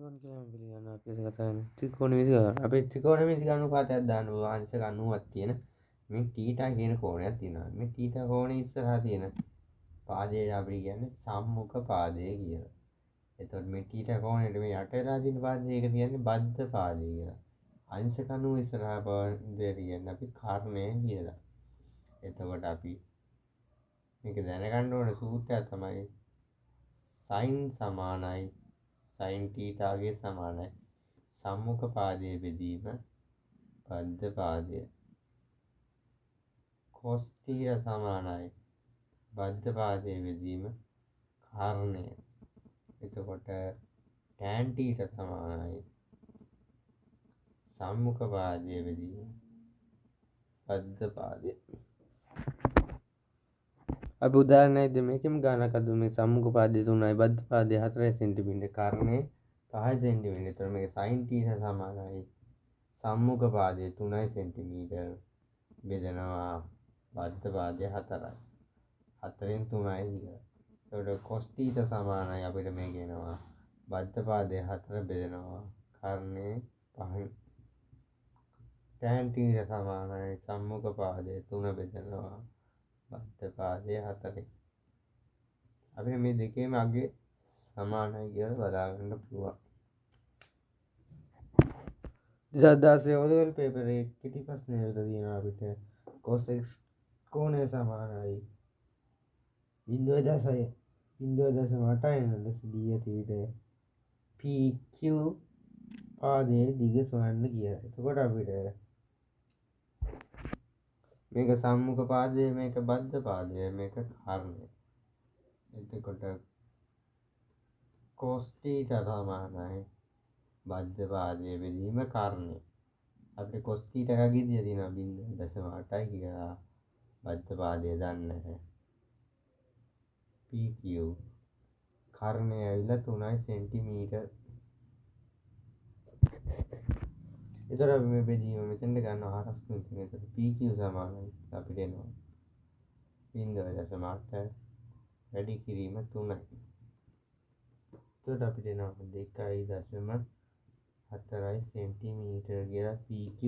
අයිබෝන් කියලා පිළිගන්න අපි අද කතා කරන්නේ ත්‍රිකෝණමිතික අපි ත්‍රිකෝණමිතික අනුපාතයක් දාන්න පුළුවන් අංශක 90ක් තියෙන මේ තීටා කියන කෝණයක් තියෙනවා මේ තීටා කෝණේ ඉස්සරහා තියෙන පාදය අපි කියන්නේ සම්මුඛ පාදය කියලා. එතකොට මේ තීටා කෝණයට මේ යට වෙලා තියෙන පාදය ඒක කියන්නේ බද්ධ පාදය කියලා. අංශක 90 ඉස්සරහා පාදය කියන්නේ අපි කර්ණය කියලා. එතකොට අපි මේක දැනගන්න ඕන සූත්‍රය තමයි sin සමානයි sin තීටාගේ සමානයි සම්මුඛ පාදයේ බෙදීම බද්ධ පාදය cos තීටා සමානයි බද්ධ පාදයේ බෙදීම කර්ණය. එතකොට tan තීටා සමානයි සම්මුඛ පාදයේ බෙදීම බද්ධ පාදය. අපි උදාහරණයක් දෙමු මේකෙම ගානක් අද මේ සම්මුඛ පාදය 3යි බද්ධ පාදය 4 සෙන්ටිමීටර කර්ණය 5 සෙන්ටිමීටර. එතකොට මේක sin තීටා සමානයි සම්මුඛ පාදය 3 සෙන්ටිමීටර බෙදනවා බද්ධ පාදය 4යි 4න් 3යි කියලා. එතකොට cos තීටා සමානයි අපිට මේක එනවා බද්ධ පාදය 4 බෙදනවා කර්ණය 5යි. tan තීටා සමානයි සම්මුඛ පාදය 3 බෙදනවා බද්ධ පාදය 4යි. අපිට මේ දෙකේම අගේ සමානයි කියලා බලාගන්න පුළුවන්. 2016 O-level paper එකේ කෙටි ප්‍රශ්නයක තියෙනවා අපිට cos x කෝණය සමානයි 0.6 0.8 ලෙස දී ඇති විට PQ පාදයේ දිග සොයන්න කියලා. එතකොට අපිට මේක සම්මුඛ පාදය මේක බද්ධ පාදය මේක කර්ණය. එතකොට cos theta සමානයි බද්ධ පාදයේ බෙදීම කර්ණය. අපිට cos theta එකක් ඉදිරිය තියෙනවා 0.8යි කියලා බද්ධ පාදය දන්නේ නැහැ. PQ කර්ණය ඇවිල්ලා 3 සෙන්ටිමීටර. එතකොට අපි මේ බෙදීම මෙතෙන්ට ගන්නවා ආරස්තුන් තියෙන. එතකොට PQ සමානයි අපිට එනවා 0.8 වැඩි කිරීම 3යි. එතකොට අපිට එනවා 2.4 සෙන්ටිමීටර කියලා PQ.